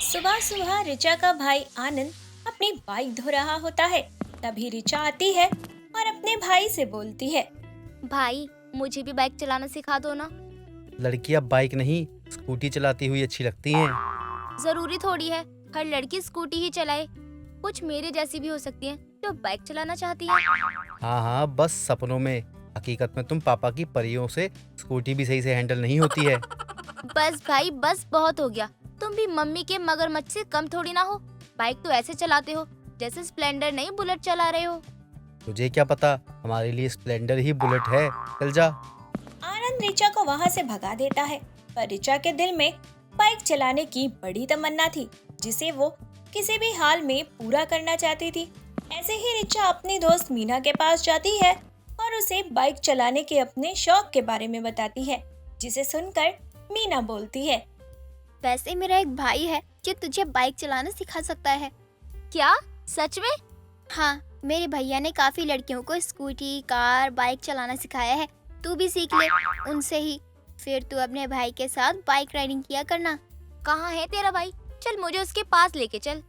सुबह सुबह रिचा का भाई आनंद अपनी बाइक धो रहा होता है। तभी रिचा आती है और अपने भाई से बोलती है। भाई, मुझे भी बाइक चलाना सिखा दो ना। लड़कियां बाइक नहीं स्कूटी चलाती हुई अच्छी लगती हैं। जरूरी थोड़ी है हर लड़की स्कूटी ही चलाए। कुछ मेरे जैसी भी हो सकती है जो बाइक चलाना चाहती है। हाँ हाँ, बस सपनों में। हकीकत में तुम पापा की परियों से स्कूटी भी सही से हैंडल नहीं होती है। बस भाई बस, बहुत हो गया। तुम भी मम्मी के मगरमच्छ से कम थोड़ी ना हो। बाइक तो ऐसे चलाते हो जैसे स्प्लेंडर नहीं बुलेट चला रहे हो। तुझे क्या पता, हमारे लिए स्प्लेंडर ही बुलेट है। चल जा। आनंद रिचा को वहाँ से भगा देता है। पर रिचा के दिल में बाइक चलाने की बड़ी तमन्ना थी, जिसे वो किसी भी हाल में पूरा करना चाहती थी। ऐसे ही रिचा अपनी दोस्त मीना के पास जाती है और उसे बाइक चलाने के अपने शौक के बारे में बताती है, जिसे सुनकर मीना बोलती है। वैसे मेरा एक भाई है जो तुझे बाइक चलाना सिखा सकता है। क्या? सच में? हाँ, मेरे भैया ने काफी लड़कियों को स्कूटी, कार, बाइक चलाना सिखाया है। तू भी सीख ले उनसे ही। फिर तू अपने भाई के साथ बाइक राइडिंग किया करना। कहाँ है तेरा भाई? चल मुझे उसके पास लेके चल।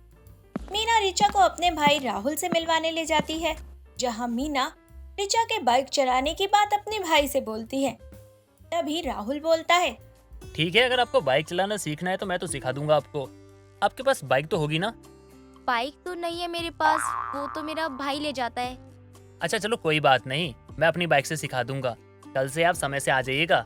मीना रिचा को अपने भाई राहुल से मिलवाने ले जाती है, जहाँ मीना रिचा के बाइक चलाने की बात अपने भाई से बोलती है। तभी राहुल बोलता है। ठीक है, अगर आपको बाइक चलाना सीखना है तो मैं तो सिखा दूंगा आपको। आपके पास बाइक तो होगी ना? बाइक तो नहीं है मेरे पास, वो तो मेरा भाई ले जाता है। अच्छा चलो कोई बात नहीं, मैं अपनी बाइक से सिखा दूंगा। कल से आप समय से आ जाइएगा।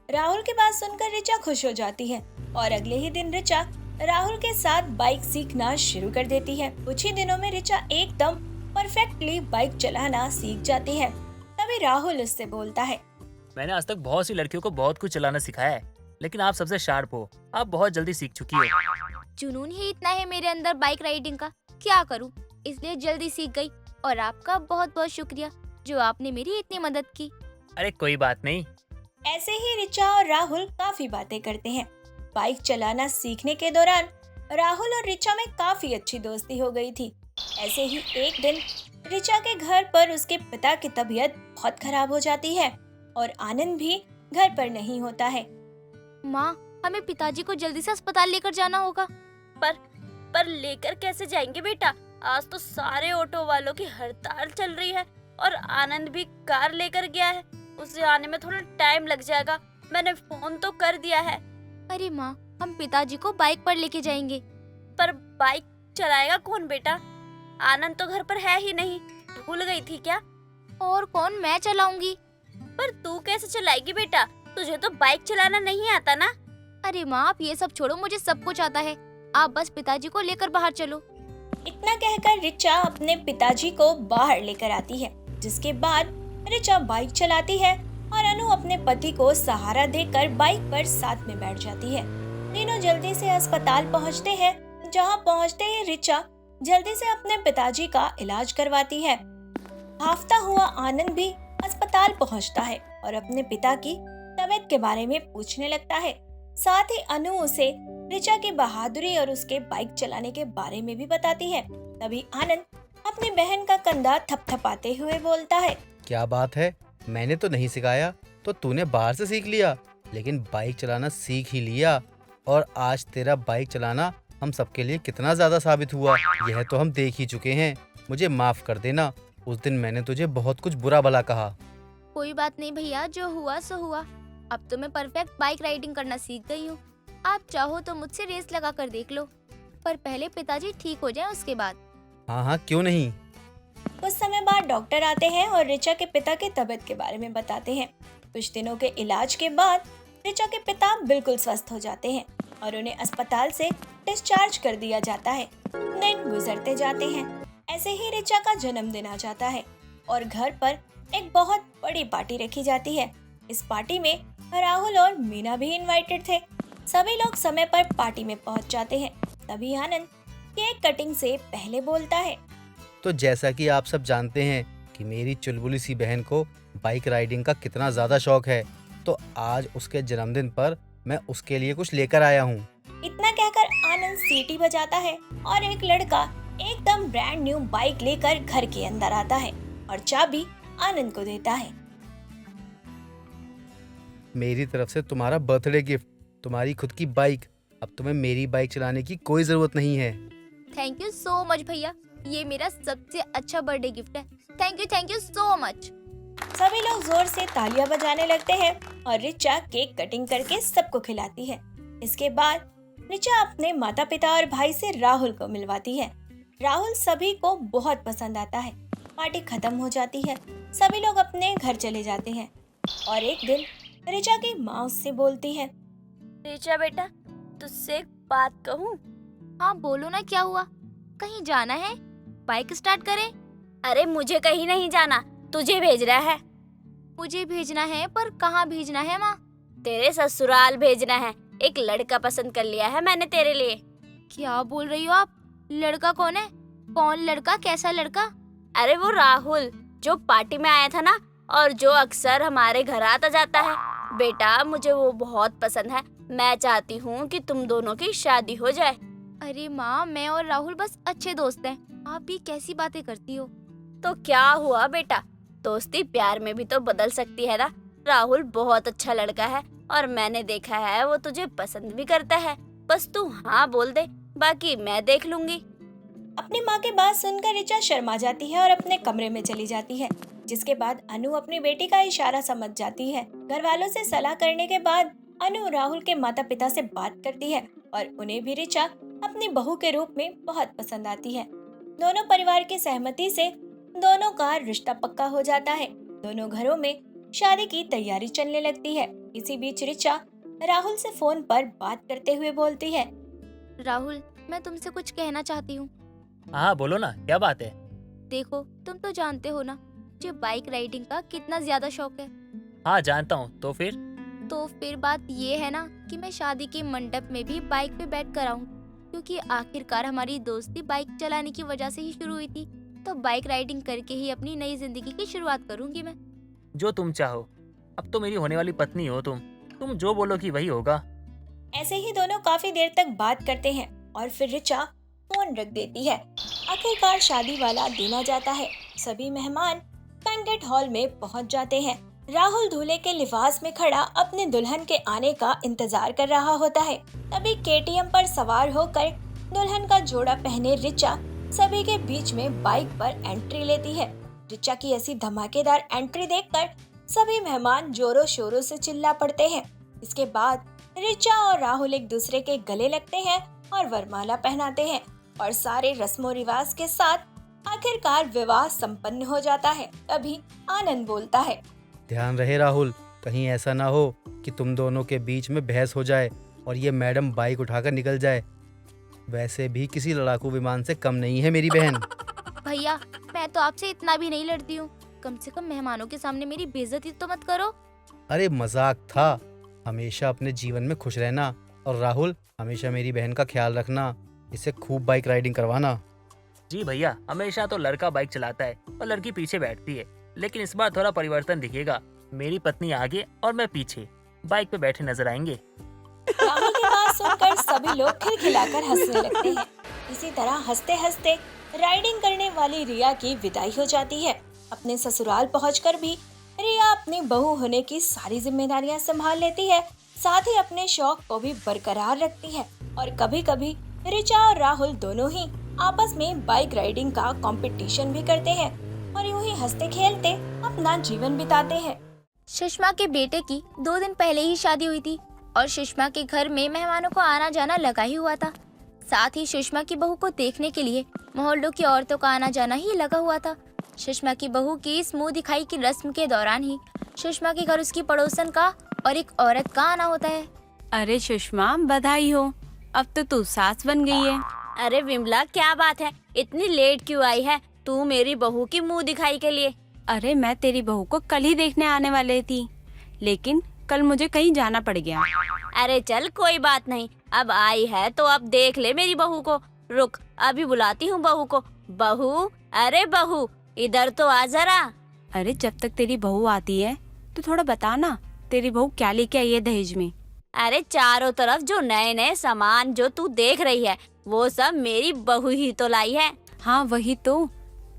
राहुल की बात सुनकर रिचा खुश हो जाती है और अगले ही दिन रिचा राहुल के साथ बाइक सीखना शुरू कर देती है। कुछ ही दिनों में रिचा एकदम परफेक्टली बाइक चलाना सीख जाती है। तभी राहुल उससे बोलता है। मैंने आज तक बहुत सी लड़कियों को बहुत कुछ चलाना सिखाया है, लेकिन आप सबसे शार्प हो। आप बहुत जल्दी सीख चुकी हो। जुनून ही इतना है मेरे अंदर बाइक राइडिंग का, क्या करूं? इसलिए जल्दी सीख गई। और आपका बहुत बहुत शुक्रिया जो आपने मेरी इतनी मदद की। अरे कोई बात नहीं। ऐसे ही रिचा और राहुल काफी बातें करते हैं। बाइक चलाना सीखने के दौरान राहुल और रिचा में काफी अच्छी दोस्ती हो गई थी। ऐसे ही एक दिन रिचा के घर पर उसके पिता की तबीयत बहुत खराब हो जाती है और आनंद भी घर पर नहीं होता है। माँ, हमें पिताजी को जल्दी से अस्पताल लेकर जाना होगा। पर लेकर कैसे जाएंगे बेटा? आज तो सारे ऑटो वालों की हड़ताल चल रही है और आनंद भी कार लेकर गया है। उसे आने में थोड़ा टाइम लग जाएगा। मैंने फोन तो कर दिया है। अरे माँ, हम पिताजी को बाइक पर लेके जाएंगे। पर बाइक चलाएगा कौन बेटा? आनंद तो घर पर है ही नहीं। भूल गई थी क्या? और कौन? मैं चलाऊंगी। पर तू कैसे चलाएगी बेटा? तुझे तो बाइक चलाना नहीं आता ना। अरे माँ, आप ये सब छोड़ो, मुझे सब कुछ आता है। आप बस पिताजी को लेकर बाहर चलो। इतना कहकर रिचा अपने पिताजी को बाहर लेकर आती है, जिसके बाद रिचा बाइक चलाती है और अनु अपने पति को सहारा देकर बाइक पर साथ में बैठ जाती है। तीनों जल्दी से अस्पताल पहुंचते हैं, जहां पहुंचते ही रिचा जल्दी से अपने पिताजी का इलाज करवाती है। हाफता हुआ आनंद भी अस्पताल पहुंचता है और अपने पिता की तबीयत के बारे में पूछने लगता है। साथ ही अनु उसे रिचा की बहादुरी और उसके बाइक चलाने के बारे में भी बताती है। तभी आनंद अपनी बहन का कंधा थपथपाते हुए बोलता है। क्या बात है, मैंने तो नहीं सिखाया, तो तूने बाहर से सीख लिया। लेकिन बाइक चलाना सीख ही लिया, और आज तेरा बाइक चलाना हम सबके लिए कितना ज्यादा साबित हुआ, यह तो हम देख ही चुके हैं। मुझे माफ कर देना, उस दिन मैंने तुझे बहुत कुछ बुरा भला कहा। कोई बात नहीं भैया, जो हुआ सो हुआ। अब तो मैं परफेक्ट बाइक राइडिंग करना सीख गई हूँ। आप चाहो तो मुझसे रेस लगा कर देख लो, पर पहले पिताजी ठीक हो जाएं उसके बाद। हाँ हाँ, क्यों नहीं। कुछ समय बाद डॉक्टर आते हैं और रिचा के पिता की तबीयत के बारे में बताते हैं। कुछ दिनों के इलाज के बाद रिचा के पिता बिल्कुल स्वस्थ हो जाते हैं और उन्हें अस्पताल से डिस्चार्ज कर दिया जाता है। दिन गुजरते जाते हैं। ऐसे ही रिचा का जन्मदिन आ जाता है और घर पर एक बहुत बड़ी पार्टी रखी जाती है। इस पार्टी में राहुल और मीना भी इनवाइटेड थे। सभी लोग समय पर पार्टी में पहुंच जाते हैं। तभी आनंद केक कटिंग से पहले बोलता है। तो जैसा कि आप सब जानते हैं कि मेरी चुलबुली सी बहन को बाइक राइडिंग का कितना ज़्यादा शौक है, तो आज उसके जन्मदिन पर मैं उसके लिए कुछ लेकर आया हूँ। इतना कहकर आनंद सीटी बजाता है और एक लड़का एकदम ब्रांड न्यू बाइक लेकर घर के अंदर आता है और चाबी आनंद को देता है। मेरी तरफ से तुम्हारा बर्थडे गिफ्ट, तुम्हारी खुद की बाइक। अब तुम्हें मेरी बाइक चलाने की कोई जरूरत नहीं है। थैंक यू सो मच भैया, ये मेरा सबसे अच्छा बर्थडे गिफ्ट है। Thank you so much. सभी लोग जोर से तालियां बजाने लगते हैं और रिचा केक कटिंग करके सबको खिलाती है। इसके बाद रिचा अपने माता पिता और भाई से राहुल को मिलवाती है। राहुल सभी को बहुत पसंद आता है। पार्टी खत्म हो जाती है, सभी लोग अपने घर चले जाते हैं और एक दिन रिचा की माँ उससे बोलती है। रिचा बेटा, तुझसे एक बात कहूँ? हाँ बोलो ना, क्या हुआ? कहीं जाना है? बाइक स्टार्ट करें? अरे मुझे कहीं नहीं जाना, तुझे भेज रहा है। मुझे भेजना है, पर कहाँ भेजना है माँ? तेरे ससुराल भेजना है। एक लड़का पसंद कर लिया है मैंने तेरे लिए। क्या बोल रही हो आप? लड़का कौन है? कौन लड़का? कैसा लड़का? अरे वो राहुल जो पार्टी में आया था ना, और जो अक्सर हमारे घर आता जाता है। बेटा मुझे वो बहुत पसंद है। मैं चाहती हूँ कि तुम दोनों की शादी हो जाए। अरे माँ, मैं और राहुल बस अच्छे दोस्त हैं। आप भी कैसी बातें करती हो? तो क्या हुआ बेटा, दोस्ती प्यार में भी तो बदल सकती है ना। राहुल बहुत अच्छा लड़का है और मैंने देखा है वो तुझे पसंद भी करता है। बस तू हाँ बोल दे, बाकी मैं देख लूंगी। अपनी माँ की बात सुनकर रिचा शर्मा जाती है और अपने कमरे में चली जाती है। जिसके बाद अनु अपनी बेटी का इशारा समझ जाती है। घर वालों से सलाह करने के बाद अनु राहुल के माता पिता से बात करती है और उन्हें भी रिचा अपनी बहू के रूप में बहुत पसंद आती है। दोनों परिवार की सहमति से दोनों का रिश्ता पक्का हो जाता है। दोनों घरों में शादी की तैयारी चलने लगती है। इसी बीच रिचा राहुल से फोन पर बात करते हुए बोलती है। राहुल, मैं तुमसे कुछ कहना चाहती हूँ। हाँ बोलो ना, क्या बात है? देखो, तुम तो जानते हो ना मुझे बाइक राइडिंग का कितना ज्यादा शौक है। हाँ जानता हूँ, तो फिर बात ये है ना कि मैं शादी के मंडप में भी बाइक पे बैठ कर आऊँ, क्योंकि आखिरकार हमारी दोस्ती बाइक चलाने की वजह से ही शुरू हुई थी। तो बाइक राइडिंग करके ही अपनी नई जिंदगी की शुरुआत करूंगी मैं। जो तुम चाहो। अब तो मेरी होने वाली पत्नी हो तुम जो बोलोगी वही होगा। ऐसे ही दोनों काफी देर तक बात करते हैं और फिर रिचा फोन रख देती है। आखिरकार शादी वाला दिन आ जाता है। सभी मेहमान बैंकेट हॉल में पहुंच जाते हैं। राहुल दूल्हे के लिबास में खड़ा अपने दुल्हन के आने का इंतजार कर रहा होता है। तभी केटीएम पर सवार होकर दुल्हन का जोड़ा पहने रिचा सभी के बीच में बाइक पर एंट्री लेती है। रिचा की ऐसी धमाकेदार एंट्री देखकर सभी मेहमान जोरों शोरों से चिल्ला पड़ते हैं। इसके बाद रिचा और राहुल एक दूसरे के गले लगते हैं और वरमाला पहनाते हैं और सारे रस्मों रिवाज के साथ आखिरकार विवाह संपन्न हो जाता है। तभी आनंद बोलता है। ध्यान रहे राहुल, कहीं ऐसा ना हो कि तुम दोनों के बीच में बहस हो जाए और ये मैडम बाइक उठाकर निकल जाए। वैसे भी किसी लड़ाकू विमान से कम नहीं है मेरी बहन। भैया, मैं तो आपसे इतना भी नहीं लड़ती हूँ। कम से कम मेहमानों के सामने मेरी बेइज्जती तो मत करो। अरे मजाक था। हमेशा अपने जीवन में खुश रहना और राहुल हमेशा मेरी बहन का ख्याल रखना। इसे खूब बाइक राइडिंग करवाना। जी भैया, हमेशा तो लड़का बाइक चलाता है और लड़की पीछे बैठती है, लेकिन इस बार थोड़ा परिवर्तन दिखेगा। मेरी पत्नी आगे और मैं पीछे बाइक पे बैठे नजर आएंगे। राहुल की बात सुनकर सभी लोग खिलखिलाकर हंसने लगते हैं। इसी तरह हंसते हंसते राइडिंग करने वाली रिया की विदाई हो जाती है। अपने ससुराल पहुंचकर भी रिया अपनी बहू होने की सारी जिम्मेदारियां संभाल लेती है। साथ ही अपने शौक को भी बरकरार रखती है और कभी कभी रिचा और राहुल दोनों ही आपस में बाइक राइडिंग का कंपटीशन भी करते हैं और यूं ही हंसते खेलते अपना जीवन बिताते हैं। सुषमा के बेटे की 2 दिन पहले ही शादी हुई थी और सुषमा के घर में मेहमानों को आना जाना लगा ही हुआ था। साथ ही सुषमा की बहू को देखने के लिए मोहल्लों की औरतों का आना जाना ही लगा हुआ था। सुषमा की बहू की इस मुंह दिखाई की रस्म के दौरान ही सुषमा के घर उसकी पड़ोसन का और एक औरत का आना होता है। अरे सुषमा, बधाई हो, अब तो तू सास बन गई है। अरे विमला, क्या बात है, इतनी लेट क्यों आई है तू मेरी बहू की मुंह दिखाई के लिए? अरे मैं तेरी बहू को कल ही देखने आने वाली थी, लेकिन कल मुझे कहीं जाना पड़ गया। अरे चल कोई बात नहीं, अब आई है तो अब देख ले मेरी बहू को। रुक, अभी बुलाती हूँ बहू को। बहू, अरे बहू, इधर तो आ जरा। अरे जब तक तेरी बहू आती है तो थोड़ा बता ना, तेरी बहू क्या लेके आई है दहेज में? अरे चारों तरफ जो नए नए सामान जो तू देख रही है वो सब मेरी बहू ही तो लाई है। हाँ वही तो,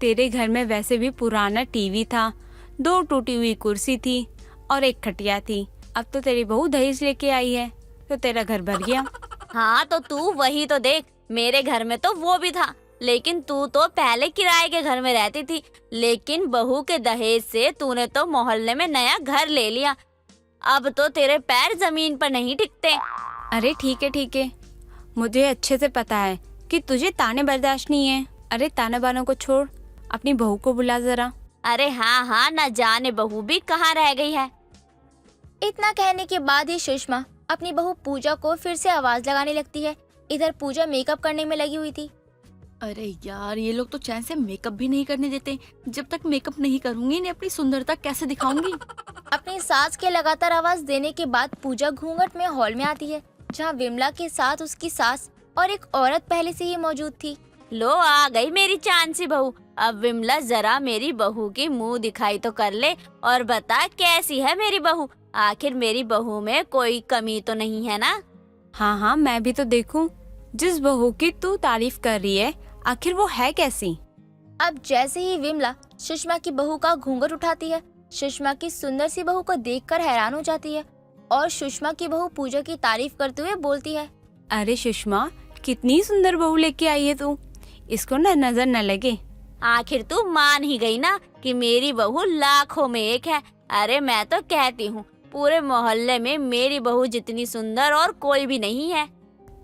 तेरे घर में वैसे भी पुराना टीवी था, 2 टूटी हुई कुर्सी थी और एक खटिया थी। अब तो तेरी बहू दहेज लेके आई है तो तेरा घर भर गया। हाँ तो तू वही तो देख, मेरे घर में तो वो भी था, लेकिन तू तो पहले किराए के घर में रहती थी, लेकिन बहू के दहेज से तूने तो मोहल्ले में नया घर ले लिया। अब तो तेरे पैर जमीन पर नहीं टिकते। अरे ठीक है, मुझे अच्छे से पता है कि तुझे ताने बर्दाश्त नहीं है। अरे ताने बानों को छोड़, अपनी बहू को बुला जरा। अरे हाँ, न जाने बहू भी कहाँ रह गई है। इतना कहने के बाद ही सुषमा अपनी बहू पूजा को फिर से आवाज लगाने लगती है। इधर पूजा मेकअप करने में लगी हुई थी। अरे यार, ये लोग तो चैन से मेकअप भी नहीं करने देते। जब तक मेकअप नहीं करूंगी इन्हें अपनी सुंदरता कैसे दिखाऊंगी। अपनी सास के लगातार आवाज देने के बाद पूजा घूंघट में हॉल में आती है, जहाँ विमला के साथ उसकी सास और एक औरत पहले से ही मौजूद थी। लो आ गई मेरी चांद सी बहू। अब विमला जरा मेरी बहू की मुंह दिखाई तो कर ले और बता कैसी है मेरी बहू। आखिर मेरी बहू में कोई कमी तो नहीं है ना? हाँ, मैं भी तो देखूं जिस बहू की तू तारीफ कर रही है, आखिर वो है कैसी। अब जैसे ही विमला सुषमा की बहू का घूंघट उठाती है, सुषमा की सुंदर सी बहू को देखकर हैरान हो जाती है और सुषमा की बहू पूजा की तारीफ करते हुए बोलती है, अरे सुषमा, कितनी सुंदर बहू लेके आई है तू, इसको ना नजर न लगे। आखिर तू मान ही गई ना कि मेरी बहू लाखों में एक है। अरे मैं तो कहती हूँ पूरे मोहल्ले में मेरी बहू जितनी सुंदर और कोई भी नहीं है।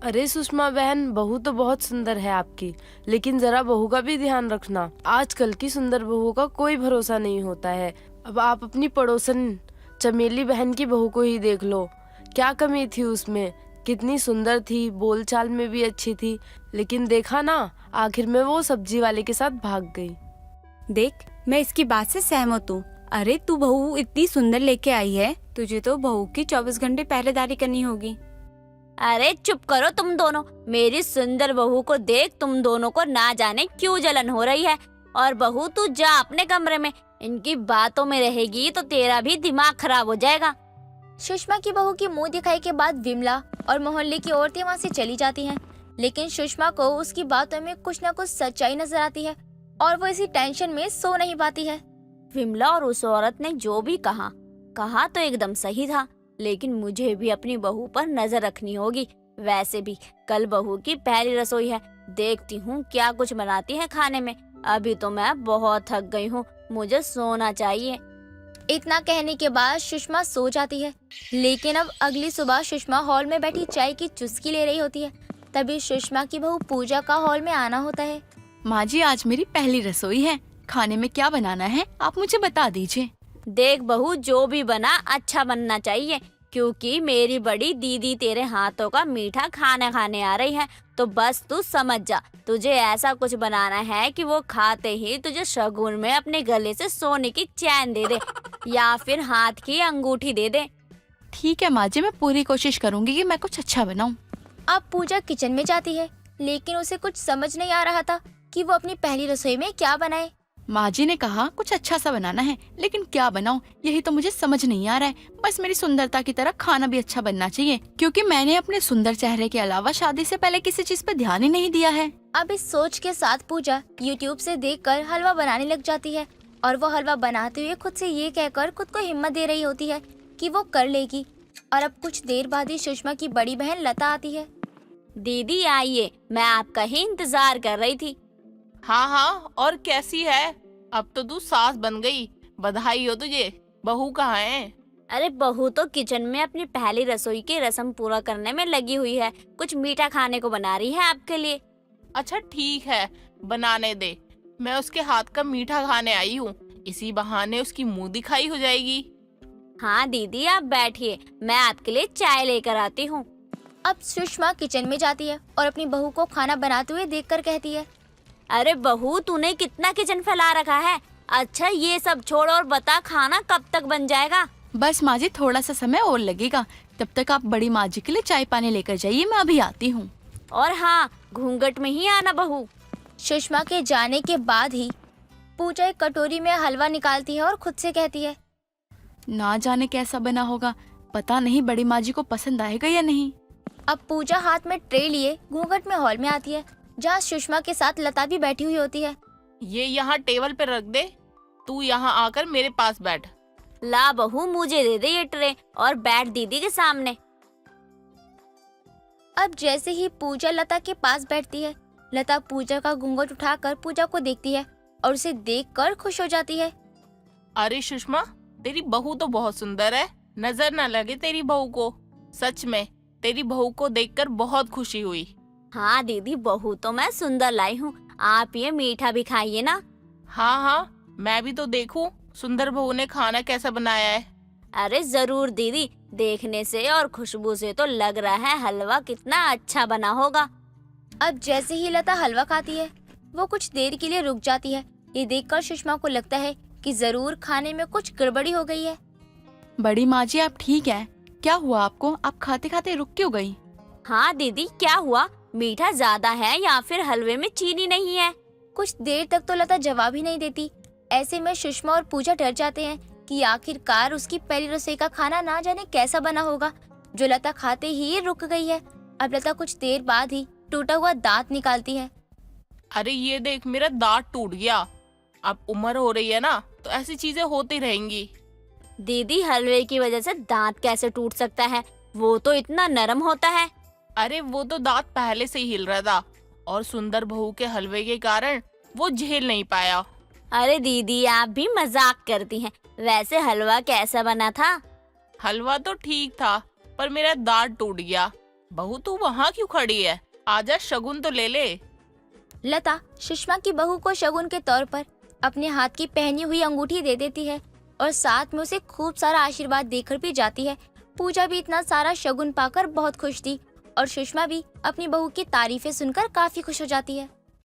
अरे सुषमा बहन, बहू तो बहुत सुंदर है आपकी, लेकिन जरा बहू का भी ध्यान रखना। आजकल की सुंदर बहू का कोई भरोसा नहीं होता है। अब आप अपनी पड़ोसन चमेली बहन की बहू को ही देख लो, क्या कमी थी उसमें। कितनी सुंदर थी, बोलचाल में भी अच्छी थी, लेकिन देखा ना आखिर में वो सब्जी वाले के साथ भाग गई। देख, मैं इसकी बात से सहमत हूँ। अरे तू बहू इतनी सुंदर लेके आई है, तुझे तो बहू की 24 घंटे पहरेदारी करनी होगी। अरे चुप करो तुम दोनों। मेरी सुंदर बहू को देख तुम दोनों को ना जाने क्यों जलन हो रही है। और बहू तू जा अपने कमरे में, इनकी बातों में रहेगी तो तेरा भी दिमाग खराब हो जाएगा। सुषमा की बहू की मुंह दिखाई के बाद विमला और मोहल्ले की औरतें वहाँ से चली जाती हैं, लेकिन सुषमा को उसकी बातों में कुछ न कुछ सच्चाई नजर आती है और वो इसी टेंशन में सो नहीं पाती है। विमला और उस औरत ने जो भी कहा तो एकदम सही था, लेकिन मुझे भी अपनी बहू पर नजर रखनी होगी। वैसे भी कल बहू की पहली रसोई है, देखती हूँ क्या कुछ बनाती है खाने में। अभी तो मैं बहुत थक गई हूँ, मुझे सोना चाहिए। इतना कहने के बाद सुषमा सो जाती है, लेकिन अब अगली सुबह सुषमा हॉल में बैठी चाय की चुस्की ले रही होती है। तभी सुषमा की बहू पूजा का हॉल में आना होता है। माँ जी, आज मेरी पहली रसोई है, खाने में क्या बनाना है आप मुझे बता दीजिए। देख बहू, जो भी बना अच्छा बनना चाहिए, क्योंकि मेरी बड़ी दीदी तेरे हाथों का मीठा खाना खाने आ रही है। तो बस तू समझ जा, तुझे ऐसा कुछ बनाना है कि वो खाते ही तुझे शगुन में अपने गले से सोने की चैन दे दे या फिर हाथ की अंगूठी दे दे। ठीक है माँ जी, मैं पूरी कोशिश करूँगी कि मैं कुछ अच्छा बनाऊँ। अब पूजा किचन में जाती है, लेकिन उसे कुछ समझ नहीं आ रहा था कि वो अपनी पहली रसोई में क्या बनाए। माँ जी ने कहा कुछ अच्छा सा बनाना है, लेकिन क्या बनाऊं यही तो मुझे समझ नहीं आ रहा है। बस मेरी सुंदरता की तरह खाना भी अच्छा बनना चाहिए, क्योंकि मैंने अपने सुंदर चेहरे के अलावा शादी से पहले किसी चीज पे ध्यान ही नहीं दिया है। अब इस सोच के साथ पूजा YouTube से देखकर हलवा बनाने लग जाती है और वो हलवा बनाते हुए खुद से ये कहकर खुद को हिम्मत दे रही होती है कि वो कर लेगी। और अब कुछ देर बाद ही सुषमा की बड़ी बहन लता आती है। दीदी आइए, मैं आपका ही इंतजार कर रही थी। हाँ, और कैसी है? अब तो तू सास बन गई, बधाई हो तुझे। बहू कहाँ है? अरे बहू तो किचन में अपनी पहली रसोई की रस्म पूरा करने में लगी हुई है, कुछ मीठा खाने को बना रही है आपके लिए। अच्छा ठीक है, बनाने दे, मैं उसके हाथ का मीठा खाने आई हूँ, इसी बहाने उसकी मुंह दिखाई हो जाएगी। हाँ दीदी आप बैठिए, मैं आपके लिए चाय लेकर आती हूँ। अब सुषमा किचन में जाती है और अपनी बहू को खाना बनाते हुए देखकर कहती है, अरे बहू तूने कितना किचन फैला रखा है। अच्छा ये सब छोड़ और बता खाना कब तक बन जाएगा? बस माँ जी थोड़ा सा समय और लगेगा, तब तक आप बड़ी माँ जी के लिए चाय पानी लेकर जाइए, मैं अभी आती हूँ। और हाँ, घूंघट में ही आना बहू। सुषमा के जाने के बाद ही पूजा एक कटोरी में हलवा निकालती है और खुद से कहती है, ना जाने कैसा बना होगा, पता नहीं बड़ी माँ जी को पसंद आएगा या नहीं। अब पूजा हाथ में ट्रे लिए घूंघट में हॉल में आती है, जहाँ सुषमा के साथ लता भी बैठी हुई होती है। ये यहाँ टेबल पे रख दे, तू यहाँ आकर मेरे पास बैठ। ला बहू मुझे दे दे ये ट्रे और बैठ दीदी के सामने। अब जैसे ही पूजा लता के पास बैठती है, लता पूजा का घूंघट उठाकर पूजा को देखती है और उसे देखकर खुश हो जाती है। अरे सुषमा, तेरी बहू तो बहुत सुंदर है, नजर ना लगे तेरी बहू को। सच में तेरी बहू को देखकर बहुत खुशी हुई। हाँ दीदी, बहू तो मैं सुंदर लाई हूँ, आप ये मीठा भी खाइए ना। हाँ हाँ, मैं भी तो देखूं सुंदर बहू ने खाना कैसा बनाया है। अरे जरूर दीदी, देखने से और खुशबू से तो लग रहा है हलवा कितना अच्छा बना होगा। अब जैसे ही लता हलवा खाती है, वो कुछ देर के लिए रुक जाती है। ये देखकर सुषमा को लगता है कि जरूर खाने में कुछ गड़बड़ी हो गई है। बड़ी माँ जी, आप ठीक हैं? क्या हुआ आपको? आप खाते खाते रुक क्यों गई? हाँ दीदी, क्या हुआ? मीठा ज्यादा है या फिर हलवे में चीनी नहीं है? कुछ देर तक तो लता जवाब ही नहीं देती। ऐसे में सुषमा और पूजा डर जाते हैं कि आखिरकार उसकी पहली रसोई का खाना ना जाने कैसा बना होगा, जो लता खाते ही रुक गई है। अब लता कुछ देर बाद ही टूटा हुआ दांत निकालती है। अरे ये देख, मेरा दांत टूट गया। अब उम्र हो रही है ना, तो ऐसी चीजें होती रहेंगी। दीदी, हलवे की वजह से दांत कैसे टूट सकता है? वो तो इतना नरम होता है। अरे वो तो दांत पहले से ही हिल रहा था और सुंदर बहू के हलवे के कारण वो झेल नहीं पाया। अरे दीदी, आप भी मजाक करती हैं। वैसे हलवा कैसा बना था? हलवा तो ठीक था, पर मेरा दांत टूट गया। बहू तू वहाँ क्यों खड़ी है? आजा, शगुन तो ले ले। लता सुषमा की बहू को शगुन के तौर पर अपने हाथ की पहनी हुई अंगूठी दे देती है और साथ में उसे खूब सारा आशीर्वाद देकर भी जाती है। पूजा भी इतना सारा शगुन पाकर बहुत खुश थी और सुषमा भी अपनी बहू की तारीफें सुनकर काफी खुश हो जाती है।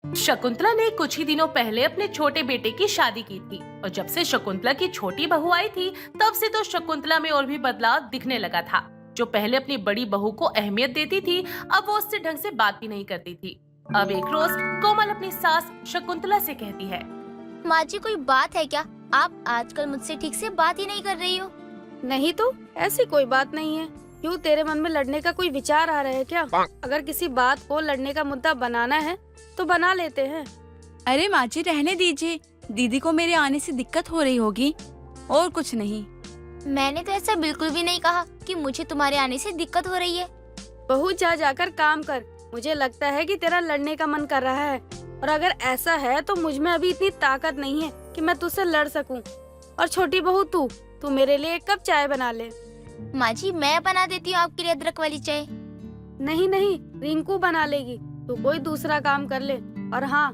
शकुंतला ने कुछ ही दिनों पहले अपने छोटे बेटे की शादी की थी और जब से शकुंतला की छोटी बहू आई थी, तब से तो शकुंतला में और भी बदलाव दिखने लगा था। जो पहले अपनी बड़ी बहू को अहमियत देती थी, अब वो उससे ढंग से बात भी नहीं करती थी। अब एक रोज कोमल अपनी सास शकुंतला से कहती है, माँ जी, कोई बात है क्या? आप आजकल मुझसे ठीक से बात ही नहीं कर रही हो। नहीं तो ऐसी कोई बात नहीं है। क्यों, तेरे मन में लड़ने का कोई विचार आ रहा है क्या? अगर किसी बात को लड़ने का मुद्दा बनाना है तो बना लेते हैं। अरे माँ जी, रहने दीजिए। दीदी को मेरे आने से दिक्कत हो रही होगी, और कुछ नहीं। मैंने तो ऐसा बिल्कुल भी नहीं कहा कि मुझे तुम्हारे आने से दिक्कत हो रही है। बहू, जा जाकर काम कर। मुझे लगता है कि तेरा लड़ने का मन कर रहा है, और अगर ऐसा है तो मुझ में अभी इतनी ताकत नहीं है कि मैं तुझसे लड़ सकूं। और छोटी बहू, तू मेरे लिए 1 कप चाय बना ले। माँ जी, मैं बना देती हूँ आपके लिए अदरक वाली चाय। नहीं नहीं, रिंकू बना लेगी। तू कोई दूसरा काम कर ले। और हाँ,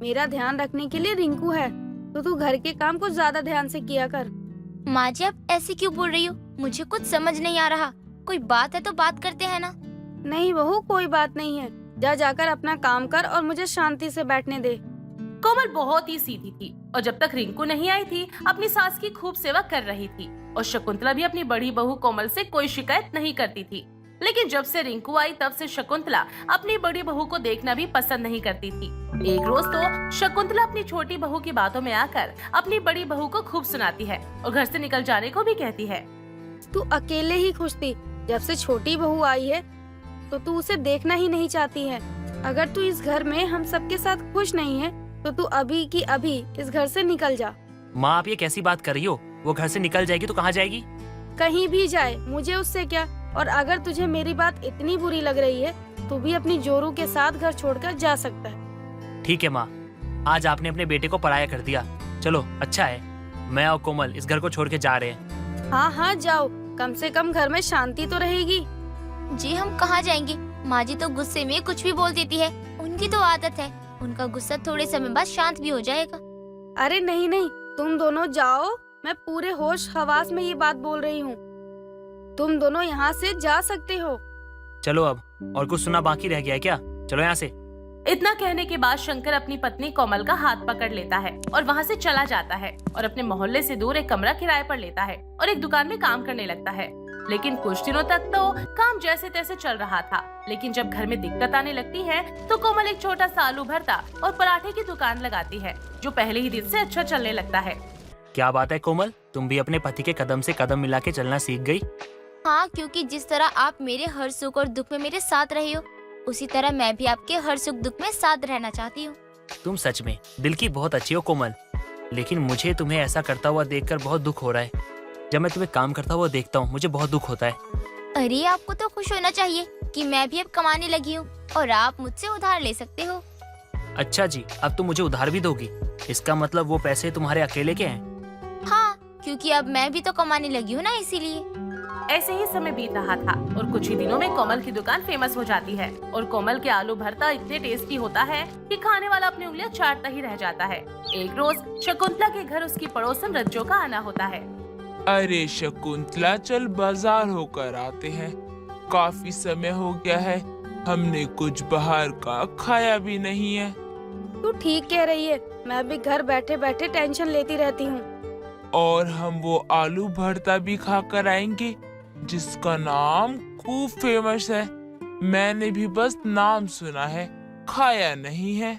मेरा ध्यान रखने के लिए रिंकू है, तो तू घर के काम को ज्यादा ध्यान से किया कर। माँ जी, आप ऐसे क्यों बोल रही हो? मुझे कुछ समझ नहीं आ रहा। कोई बात है तो बात करते हैं ना। नहीं बहू, कोई बात नहीं है। जा जाकर अपना काम कर और मुझे शांति से बैठने दे। कोमल बहुत ही सीधी थी और जब तक रिंकू नहीं आई थी, अपनी सास की खूब सेवा कर रही थी। और शकुंतला भी अपनी बड़ी बहू कोमल से कोई शिकायत नहीं करती थी। लेकिन जब से रिंकू आई, तब से शकुंतला अपनी बड़ी बहू को देखना भी पसंद नहीं करती थी। एक रोज तो शकुंतला अपनी छोटी बहू की बातों में आकर अपनी बड़ी बहू को खूब सुनाती है और घर से निकल जाने को भी कहती है। तू अकेले ही खुश थी। जब से छोटी बहू आई है तो तू उसे देखना ही नहीं चाहती है। अगर तू इस घर में हम सबके साथ खुश नहीं है तो तू अभी की अभी इस घर से निकल जा। माँ, आप ये कैसी बात कर रही हो? वो घर से निकल जाएगी तो कहाँ जाएगी? कहीं भी जाए, मुझे उससे क्या। और अगर तुझे मेरी बात इतनी बुरी लग रही है तो भी अपनी जोरू के साथ घर छोड़कर जा सकता है। ठीक है माँ, आज आपने अपने बेटे को पराया कर दिया। चलो, अच्छा है, मैं और कोमल इस घर को छोड़ के जा रहे हैं। हाँ हाँ, जाओ। कम से कम घर में शांति तो रहेगी। जी, हम कहाँ जाएंगे? माँ जी तो गुस्से में कुछ भी बोल देती है। उनकी तो आदत है। उनका गुस्सा थोड़े समय बाद शांत भी हो जाएगा। अरे नहीं नहीं, तुम दोनों जाओ। मैं पूरे होश हवास में ये बात बोल रही हूँ। तुम दोनों यहाँ से जा सकते हो। चलो, अब और कुछ सुना बाकी रह गया है क्या? चलो यहाँ से। इतना कहने के बाद शंकर अपनी पत्नी कोमल का हाथ पकड़ लेता है और वहाँ से चला जाता है और अपने मोहल्ले से दूर एक कमरा किराए पर लेता है और एक दुकान में काम करने लगता है। लेकिन कुछ दिनों तक तो काम जैसे तैसे चल रहा था। लेकिन जब घर में दिक्कत आने लगती है तो कोमल एक छोटा सा आलू भरता और पराठे की दुकान लगाती है, जो पहले ही दिन से अच्छा चलने लगता है। क्या बात है कोमल, तुम भी अपने पति के कदम से कदम मिला के चलना सीख गई? हाँ, क्योंकि जिस तरह आप मेरे हर सुख और दुख में मेरे साथ रहे हो, उसी तरह मैं भी आपके हर सुख दुख में साथ रहना चाहती हूँ। तुम सच में दिल की बहुत अच्छी हो कोमल, लेकिन मुझे तुम्हें ऐसा करता हुआ देखकर बहुत दुख हो रहा है। जब मैं तुम्हें काम करता हुआ देखता हूँ, मुझे बहुत दुख होता है। अरे, आपको तो खुश होना चाहिए क्योंकि मैं भी अब कमाने लगी हूँ और आप मुझसे उधार ले सकते हो। अच्छा जी, अब तुम मुझे उधार भी दोगी? इसका मतलब वो पैसे तुम्हारे अकेले के हैं? हाँ, क्योंकि अब मैं भी तो कमाने लगी हूँ ना, इसीलिए। ऐसे ही समय बीत रहा था और कुछ ही दिनों में कोमल की दुकान फेमस हो जाती है और कोमल के आलू भरता इतने टेस्टी होता है कि खाने वाला अपनी उंगलियां चाटता ही रह जाता है। एक रोज शकुंतला के घर उसकी पड़ोसन रज्जो का आना होता है। अरे शकुंतला, चल बाजार होकर आते हैं। काफी समय हो गया है, हमने कुछ बाहर का खाया भी नहीं है। तू ठीक कह रही है, मैं भी घर बैठे बैठे टेंशन लेती रहती हूँ। और हम वो आलू भरता भी खा कर आएंगे जिसका नाम खूब फेमस है। मैंने भी बस नाम सुना है, खाया नहीं है।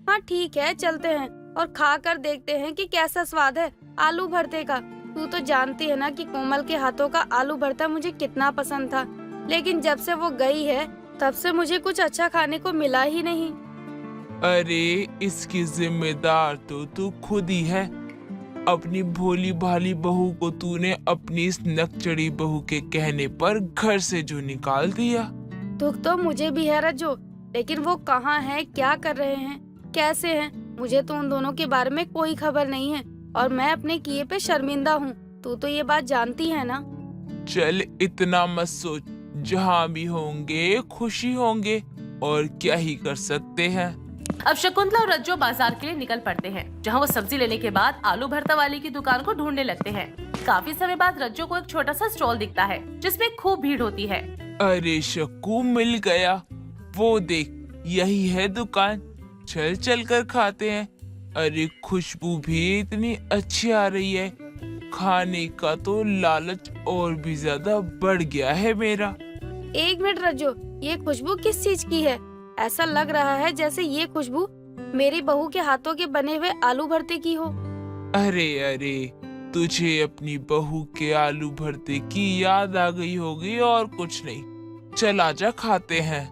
हाँ ठीक है, चलते हैं और खा कर देखते हैं कि कैसा स्वाद है आलू भरते का। तू तो जानती है ना कि कोमल के हाथों का आलू भरता मुझे कितना पसंद था, लेकिन जब से वो गई है तब से मुझे कुछ अच्छा खाने को मिला ही नहीं। अरे इसकी जिम्मेदार तो तू खुद ही है। अपनी भोली भाली बहू को तूने अपनी इस नकचड़ी बहू के कहने पर घर से जो निकाल दिया। दुख तो मुझे भी है रज्जो, लेकिन वो कहाँ है, क्या कर रहे हैं, कैसे हैं, मुझे तो उन दोनों के बारे में कोई खबर नहीं है और मैं अपने किए पे शर्मिंदा हूँ। तू तो ये बात जानती है ना। चल इतना मत सोच, जहाँ भी होंगे खुशी होंगे, और क्या ही कर सकते हैं। अब शकुंतला और रज्जो बाजार के लिए निकल पड़ते हैं, जहाँ वो सब्जी लेने के बाद आलू भरता वाली की दुकान को ढूंढने लगते हैं। काफी समय बाद रज्जो को एक छोटा सा स्टॉल दिखता है जिसमें खूब भीड़ होती है। अरे शकू, मिल गया, वो देख, यही है दुकान। चल चल कर खाते हैं। अरे खुशबू भी इतनी अच्छी आ रही है, खाने का तो लालच और भी ज्यादा बढ़ गया है मेरा। एक मिनट रज्जो, ये खुशबू किस चीज की है? ऐसा लग रहा है जैसे ये खुशबू मेरी बहू के हाथों के बने हुए आलू भरते की हो। अरे अरे, तुझे अपनी बहू के आलू भरते की याद आ गई होगी और कुछ नहीं। चल आजा, खाते हैं।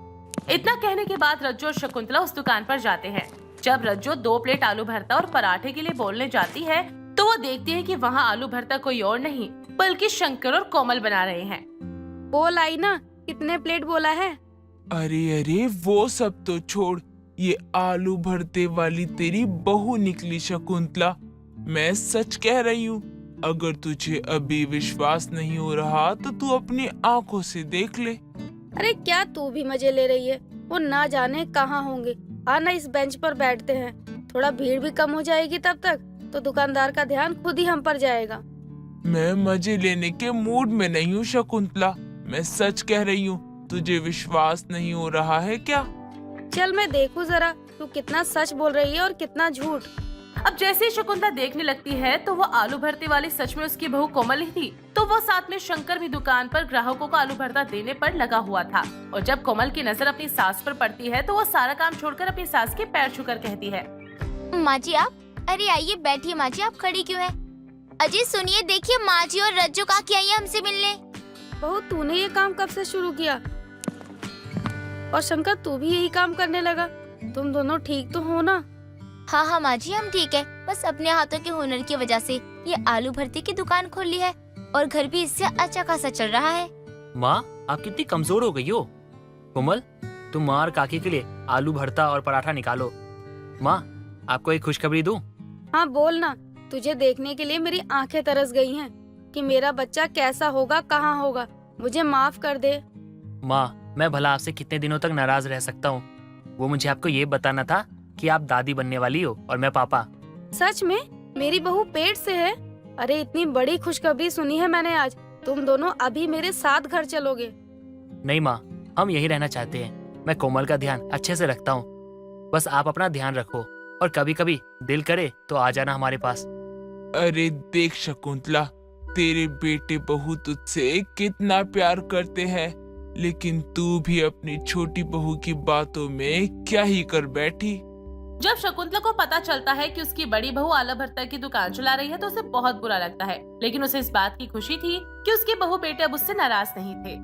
इतना कहने के बाद रज्जो और शकुंतला उस दुकान पर जाते हैं। जब रज्जो 2 प्लेट आलू भरता और पराठे के लिए बोलने जाती है तो वो देखती है कि वहाँ आलू भरता कोई और नहीं बल्कि शंकर और कोमल बना रहे हैं। बोल आई ना, कितने प्लेट बोला है? अरे अरे, वो सब तो छोड़, ये आलू भरते वाली तेरी बहू निकली शकुंतला। मैं सच कह रही हूँ, अगर तुझे अभी विश्वास नहीं हो रहा तो तू अपनी आंखों से देख ले। अरे क्या तू भी मजे ले रही है? वो ना जाने कहाँ होंगे। आना इस बेंच पर बैठते हैं, थोड़ा भीड़ भी कम हो जाएगी, तब तक तो दुकानदार का ध्यान खुद ही हम पर जाएगा। मैं मजे लेने के मूड में नहीं हूँ शकुंतला, मैं सच कह रही हूँ। तुझे विश्वास नहीं हो रहा है क्या? चल मैं देखूं जरा, तू कितना सच बोल रही है और कितना झूठ। अब जैसे ही शकुंतला देखने लगती है तो वो आलू भरते वाली सच में उसकी बहू कोमल ही थी। तो वो साथ में शंकर भी दुकान पर ग्राहकों को आलू भरता देने पर लगा हुआ था। और जब कोमल की नजर अपनी सास पर पड़ती है तो वो सारा काम छोड़कर अपनी सास के पैर छूकर कहती है, माँ जी आप, अरे आइए बैठिए। माँ जी आप खड़ी क्यों है? अजय सुनिए, देखिए माँ जी और रज्जो काकी आई है हमसे मिलने। बहू तूने ये काम कब से शुरू किया? और शंकर तू भी यही काम करने लगा? तुम दोनों ठीक तो हो ना? हाँ हाँ माँ जी हम ठीक है, बस अपने हाथों के हुनर की वजह से ये आलू भरते की दुकान खोल ली है और घर भी इससे अच्छा खासा चल रहा है। माँ, आप कितनी कमजोर हो गई हो। कोमल, तुम माँ और काकी के लिए आलू भरता और पराठा निकालो। माँ, आपको एक खुशखबरी दूं? हाँ बोल ना, तुझे देखने के लिए मेरी आंखें तरस गई हैं कि मेरा बच्चा कैसा होगा, कहाँ होगा। मुझे माफ कर दे। माँ, मैं भला आपसे कितने दिनों तक नाराज रह सकता हूँ। वो मुझे आपको ये बताना था कि आप दादी बनने वाली हो और मैं पापा। सच में? मेरी बहू पेट से है? अरे इतनी बड़ी खुशखबरी सुनी है मैंने आज। तुम दोनों अभी मेरे साथ घर चलोगे? नहीं माँ, हम यही रहना चाहते हैं। मैं कोमल का ध्यान अच्छे से रखता हूँ, बस आप अपना ध्यान रखो और कभी कभी दिल करे तो आ जाना हमारे पास। अरे देख शकुंतला, तेरे बेटे बहू तुझसे कितना प्यार करते हैं, लेकिन तू भी अपनी छोटी बहू की बातों में क्या ही कर बैठी। जब शकुंतला को पता चलता है कि उसकी बड़ी बहू आलू भरता की दुकान चला रही है तो उसे बहुत बुरा लगता है, लेकिन उसे इस बात की खुशी थी कि उसके बहू बेटे अब उससे नाराज नहीं थे।